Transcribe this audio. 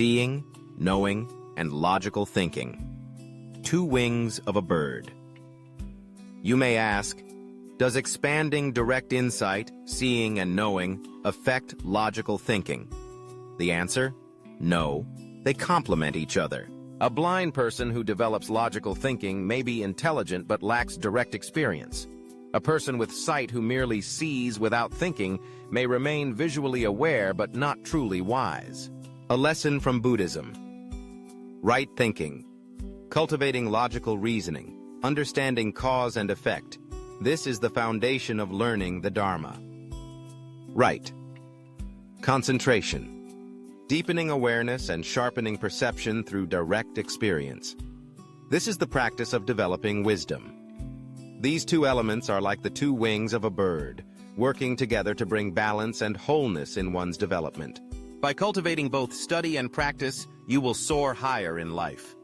seeing, knowing, and logical thinking. Two wings of a bird. You may ask, does expanding direct insight, seeing and knowing, affect logical thinking? The answer? No. They complement each other. A blind person who develops logical thinking may be intelligent but lacks direct experience. A person with sight who merely sees without thinking may remain visually aware but not truly wise. A lesson from Buddhism. Right thinking. Cultivating logical reasoning. Understanding cause and effect. This is the foundation of learning the Dharma. Right. Concentration. Deepening awareness and sharpening perception through direct experience. This is the practice of developing wisdom. These two elements are like the two wings of a bird, working together to bring balance and wholeness in one's development. By cultivating both study and practice, you will soar higher in life.